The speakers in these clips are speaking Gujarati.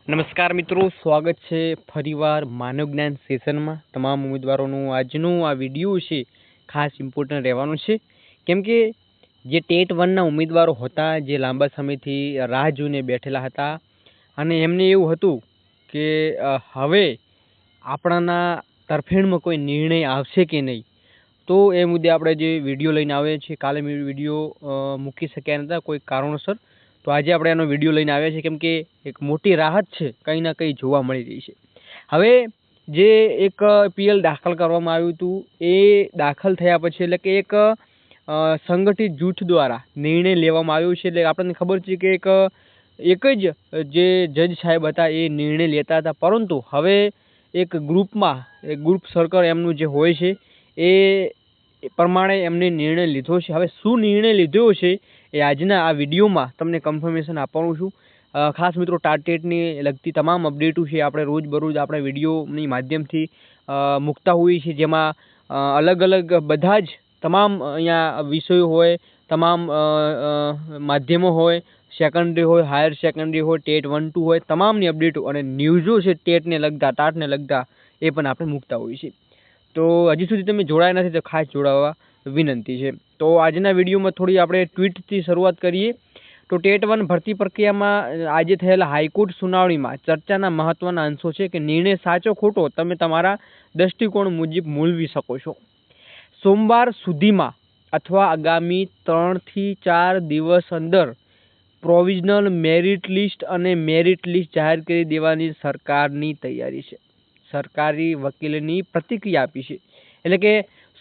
નમસ્કાર મિત્રો, સ્વાગત છે ફરીવાર માનવ જ્ઞાન સેશનમાં. તમામ ઉમેદવારોનું આજનું આ વિડીયો છે ખાસ ઇમ્પોર્ટન્ટ રહેવાનું છે, કેમ કે જે ટેટ 1ના ઉમેદવારો હતા, જે લાંબા સમયથી રાહ જોઈને બેઠેલા હતા અને એમને એવું હતું કે હવે આપણાના તરફેણમાં કોઈ નિર્ણય આવશે કે નહીં, તો એ મુદ્દે આપણે જે વિડીયો લઈને આવ્યા છીએ. કાલે મેં વિડીયો મૂકી શક્યા નહોતા કોઈ કારણોસર, તો આજે આપણે એનો વિડીયો લઈને આવ્યા છીએ, કેમ કે એક મોટી રાહત છે, કંઈ ના કંઈ જોવા મળી રહી છે. હવે જે એક પીએલ દાખલ કરવામાં આવ્યું હતું, એ દાખલ થયા પછી એટલે કે એક સંગઠિત જૂથ દ્વારા નિર્ણય લેવામાં આવ્યો છે. એટલે આપણને ખબર છે કે એક જ જે જજ સાહેબ હતા એ નિર્ણય લેતા હતા, પરંતુ હવે એક ગ્રુપમાં ગ્રુપ સર્કલ એમનું જે હોય છે એ પ્રમાણે એમને નિર્ણય લીધો છે. હવે શું નિર્ણય લીધો છે એ આજના આ વિડીયોમાં તમને કન્ફર્મેશન આપવાનું છું. ખાસ મિત્રો, ટાટેટની લગતી તમામ અપડેટો છે આપણે રોજબરોજ આપણે વિડીયોની માધ્યમથી મૂકતા હોઈએ છીએ, જેમાં અલગ અલગ બધા જ તમામ અહીંયા વિષયો હોય, તમામ માધ્યમો હોય, સેકન્ડરી હોય, હાયર સેકન્ડરી હોય, ટેટ 1, 2 હોય, તમામની અપડેટો અને ન્યૂઝો છે ટેટને લગતા, ટાટને લગતા, એ પણ આપણે મૂકતા હોઈએ છીએ. તો હજી સુધી તમે જોડાયા નથી તો ખાસ જોડાવા વિનંતી છે. તો આજના વિડીયોમાં થોડી આપણે ટ્વીટથી શરૂઆત કરીએ. તો ટેટ 1 ભરતી પ્રક્રિયામાં આજે થયેલા હાઈકોર્ટ સુનાવણીમાં ચર્ચાના મહત્વના અંશો છે કે નિર્ણય સાચો ખોટો તમે તમારા દૃષ્ટિકોણ મુજબ મૂલવી શકો છો. સોમવાર સુધીમાં અથવા આગામી 3 થી 4 દિવસ અંદર પ્રોવિઝનલ મેરિટ લિસ્ટ અને મેરિટ લિસ્ટ જાહેર કરી દેવાની સરકારની તૈયારી છે. સરકારી વકીલની પ્રતિક્રિયા આપી છે, એટલે કે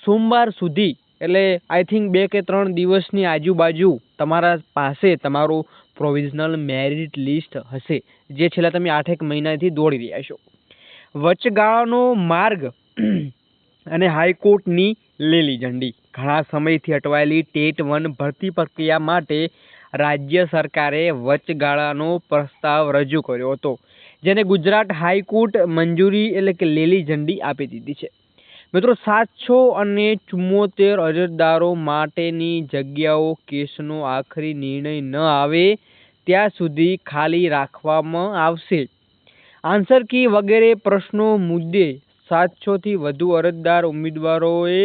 સોમવાર સુધી, એટલે આઈ થિંક 2 કે 3 દિવસની આજુબાજુ તમારા પાસે તમારું પ્રોવિઝનલ મેરિટ લિસ્ટ હશે, જે છેલ્લા તમે 8 મહિનાથી દોડી રહ્યા છો. વચગાળાનો માર્ગ અને હાઈકોર્ટની લીલી ઝંડી. ઘણા સમયથી અટવાયેલી ટેટ 1 ભરતી પ્રક્રિયા માટે રાજ્ય સરકારે વચગાળાનો પ્રસ્તાવ રજૂ કર્યો હતો, જેને ગુજરાત હાઈકોર્ટ મંજૂરી એટલે કે લીલી ઝંડી આપી દીધી છે. મિત્રો, 774 અરજદારો માટેની જગ્યાઓ કેસનો આખરી નિર્ણય ન આવે ત્યાં સુધી ખાલી રાખવામાં આવશે. આન્સર કી વગેરે પ્રશ્નો મુદ્દે 700થી વધુ અરજદાર ઉમેદવારોએ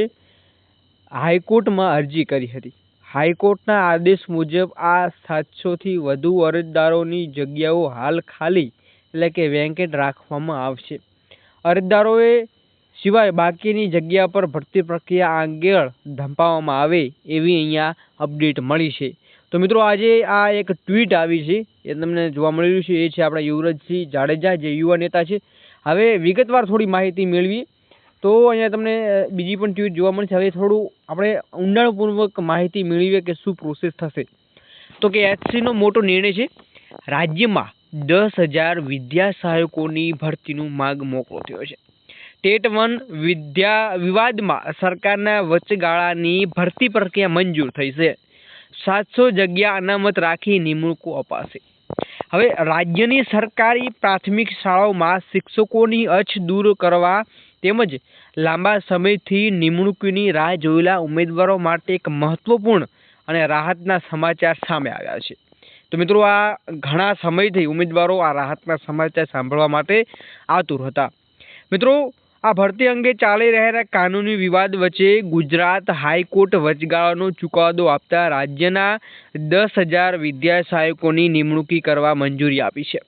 હાઈકોર્ટમાં અરજી કરી હતી. હાઈકોર્ટના આદેશ મુજબ આ 700થી વધુ અરજદારોની જગ્યાઓ હાલ ખાલી એટલે કે વેકેન્ટ રાખવામાં આવશે. અરજદારોએ સિવાય બાકીની જગ્યા પર ભરતી પ્રક્રિયા આગળ ધપાવવામાં આવે એવી અહીંયા અપડેટ મળી છે. તો મિત્રો, આજે આ એક ટ્વીટ આવી છે, એ તમને જોવા મળી રહ્યું છે, એ છે આપણા યુવરાજસિંહ જાડેજા, જે યુવા નેતા છે. હવે વિગતવાર થોડી માહિતી મેળવીએ તો અહીંયા તમને બીજી પણ ટ્વીટ જોવા મળશે. હવે થોડું આપણે ઊંડાણપૂર્વક માહિતી મેળવીએ કે શું પ્રોસેસ થશે. તો કે એચસીનો મોટો નિર્ણય છે, રાજ્યમાં 10,000 વિદ્યા સહાયકોની ભરતીનું માગ મોકળો થયો છે. ટેટ 1 વિવાદમાં સરકારના વચગાળાની ભરતી પ્રક્રિયા મંજૂર થઈ છે. 700 જગ્યા અનામત રાખી નિમણૂકો અપાશે. હવે રાજ્યની સરકારી પ્રાથમિક શાળાઓમાં શિક્ષકોની અછત દૂર કરવા તેમજ લાંબા સમયથી નિમણૂકની રાહ જોયેલા ઉમેદવારો માટે એક મહત્વપૂર્ણ અને રાહતના સમાચાર સામે આવ્યા છે. તો મિત્રો, આ ઘણા સમયથી ઉમેદવારો આ રાહતના સમાચાર સાંભળવા માટે આતુર હતા. મિત્રો, આ ભરતી અંગે ચાલી રહેલા કાનૂની વિવાદ વચ્ચે ગુજરાત હાઈકોર્ટ વચગાળાનો ચુકાદો આપતા રાજ્યના 10,000 વિદ્યા સહાયકોની નિમણૂકી કરવા મંજૂરી આપી છે.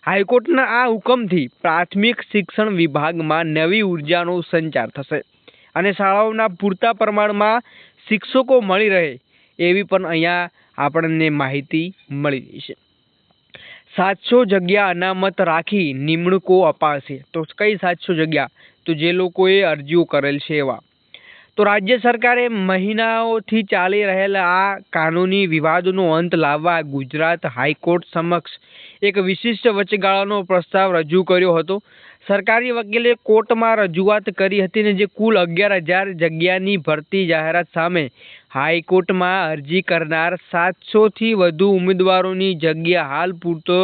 હાઈકોર્ટના આ હુકમથી પ્રાથમિક શિક્ષણ વિભાગમાં નવી ઉર્જાનો સંચાર થશે અને શાળાઓના પૂરતા પ્રમાણમાં શિક્ષકો મળી રહે એવી પણ અહીંયા આપણને માહિતી મળી રહી છે. 700 જગ્યા અનામત રાખી નિમણૂકો અપાશે. તો કઈ 700 જગ્યા? તો જે લોકોએ અરજીઓ કરેલ છે એવા. તો રાજ્ય સરકારે મહિનાઓથી ચાલી રહેલા આ કાનૂની વિવાદનો અંત લાવવા ગુજરાત હાઈકોર્ટ સમક્ષ એક વિશિષ્ટ વચગાળાનો પ્રસ્તાવ રજૂ કર્યો હતો. સરકારી વકીલે કોર્ટમાં રજૂઆત કરી હતી ને જે કુલ 11,000 જગ્યાની ભરતી જાહેરાત સામે હાઈકોર્ટમાં અરજી કરનાર 700થી વધુ ઉમેદવારોની જગ્યા હાલ પૂરતો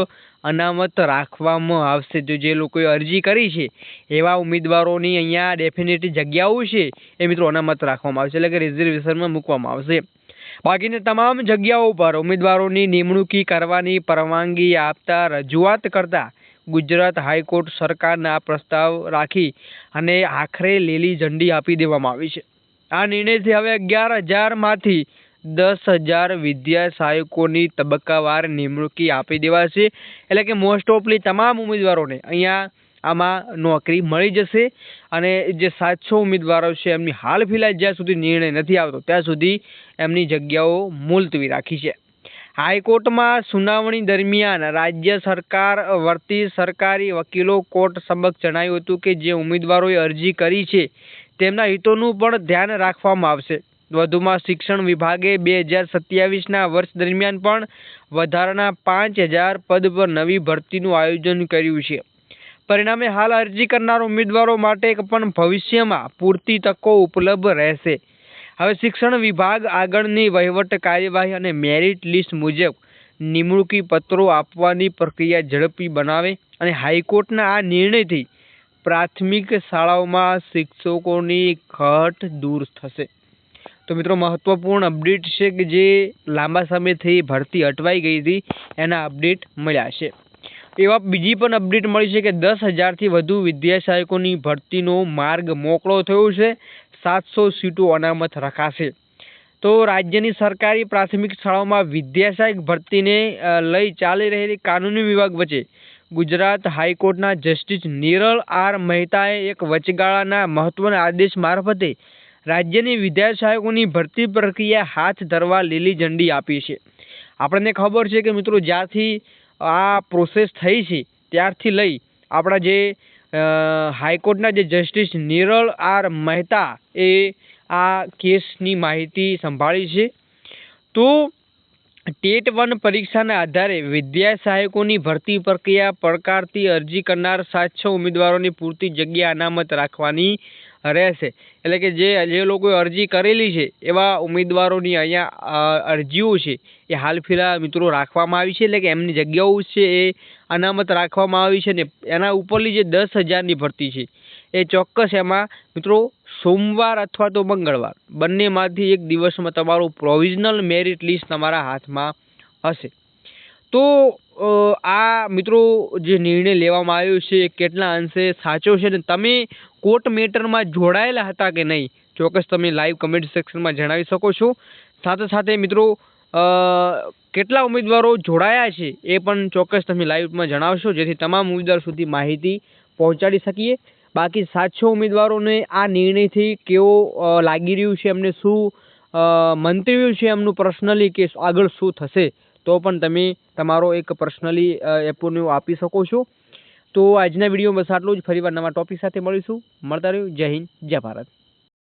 અનામત રાખવામાં આવશે. તો જે લોકોએ અરજી કરી છે એવા ઉમેદવારોની અહીંયા ડેફિનેટલી જગ્યાઓ છે એ મિત્રો અનામત રાખવામાં આવશે, એટલે કે રિઝર્વેશનમાં મૂકવામાં આવશે. બાકીની તમામ જગ્યાઓ પર ઉમેદવારોની નિમણૂકી કરવાની પરવાનગી આપતા રજૂઆત કરતા ગુજરાત હાઈકોર્ટ સરકારને આ પ્રસ્તાવ રાખી અને આખરે લીલી ઝંડી આપી દેવામાં આવી છે. આ નિર્ણયથી હવે 11,000માંથી 10,000 વિદ્યા સહાયકોની તબક્કાવાર નિમણૂકી આપી દેવાશે. એટલે કે મોસ્ટ ઓફલી તમામ ઉમેદવારોને અહીંયા આમાં નોકરી મળી જશે અને જે 700 ઉમેદવારો છે એમની હાલ ફિલહાલ જ્યાં સુધી નિર્ણય નથી આવતો ત્યાં સુધી એમની જગ્યાઓ મુલતવી રાખી છે. હાઈકોર્ટમાં સુનાવણી દરમિયાન રાજ્ય સરકાર વતી સરકારી વકીલો કોર્ટ સમક્ષ જણાવ્યું હતું કે જે ઉમેદવારોએ અરજી કરી છે તેમના હિતોનું પણ ધ્યાન રાખવામાં આવશે. વધુમાં શિક્ષણ વિભાગે 2027ના વર્ષ દરમિયાન પણ વધારાના 5,000 પદ પર નવી ભરતીનું આયોજન કર્યું છે. પરિણામે હાલ અરજી કરનાર ઉમેદવારો માટે પણ ભવિષ્યમાં પૂરતી તકો ઉપલબ્ધ રહેશે. હવે શિક્ષણ વિભાગ આગળની વહીવટ કાર્યવાહી અને મેરિટ લિસ્ટ મુજબ નિમણૂકી પત્રો આપવાની પ્રક્રિયા ઝડપી બનાવે અને હાઈકોર્ટના આ નિર્ણયથી પ્રાથમિક શાળાઓમાં શિક્ષકોની ઘટ દૂર થશે. તો મિત્રો મહત્વપૂર્ણ અપડેટ છે કે જે લાંબા સમયથી ભરતી અટવાઈ ગઈ હતી એના અપડેટ મળ્યા છે. એવા બીજી પણ અપડેટ મળી છે કે 10,000થી વધુ વિદ્યા સહાયકોની ભરતીનો માર્ગ મોકળો થયો છે. 700 સીટો અનામત રખાશે. તો રાજ્યની સરકારી પ્રાથમિક શાળાઓમાં વિદ્યા સહાયક ભરતીને લઈ ચાલી રહેલી કાનૂની વિવાદ વચ્ચે ગુજરાત હાઈકોર્ટના જસ્ટિસ નિરલ આર મહેતાએ એક વચગાળાના મહત્વના આદેશ મારફતે રાજ્યની વિદ્યા સહાયકોની ભરતી પ્રક્રિયા હાથ ધરવા લીલી ઝંડી આપી છે. આપણને ખબર છે કે મિત્રો જ્યારથી આ પ્રોસેસ થઈ છે ત્યારથી લઈ આપણા જે હાઈકોર્ટના જે જસ્ટિસ નિરલ આર મહેતા એ આ કેસની માહિતી સંભાળી છે. તો ટેટ 1 પરીક્ષાના આધારે વિદ્યા સહાયકોની ભરતી પ્રક્રિયા પડકારતી અરજી કરનાર 700 ઉમેદવારોની પૂરતી જગ્યા અનામત રાખવાની રહેશે. એટલે કે જે લોકોએ અરજી કરેલી છે એવા ઉમેદવારોની અહીંયા અરજીઓ છે એ હાલ ફિલહાલ મિત્રો રાખવામાં આવી છે. એટલે કે એમની જગ્યાઓ છે એ અનામત રાખવામાં આવી છે ને એના ઉપરની જે 10,000ની ભરતી છે એ ચોક્કસ એમાં મિત્રો સોમવાર અથવા તો મંગળવાર બંનેમાંથી એક દિવસમાં તમારું પ્રોવિઝનલ મેરિટ લિસ્ટ તમારા હાથમાં હશે. તો આ મિત્રો જે નિર્ણય લેવામાં આવ્યો છે એ કેટલા અંશે સાચો છે ને તમે કોર્ટ મેટરમાં જોડાયેલા હતા કે નહીં ચોક્કસ તમે લાઈવ કમેન્ટ સેક્શનમાં જણાવી શકો છો. સાથે સાથે મિત્રો કેટલા ઉમેદવારો જોડાયા છે એ પણ ચોક્કસ તમે લાઈવમાં જણાવશો જેથી તમામ ઉમેદવાર સુધી માહિતી પહોંચાડી શકીએ. બાકી 700 ઉમેદવારોને આ નિર્ણયથી કેવો લાગી રહ્યું છે એમને શું મંતવ્ય છે એમનું પર્સનલી કે આગળ શું થશે તો પણ તમે તમારો એક પર્સનલી એપોનું આપી શકો છો. તો આજના વિડીયોમાં બસ આટલું જ. ફરીવાર નવા ટોપિક સાથે મળીશું. મળતા રહ્યું. જય હિન્દ, જય ભારત.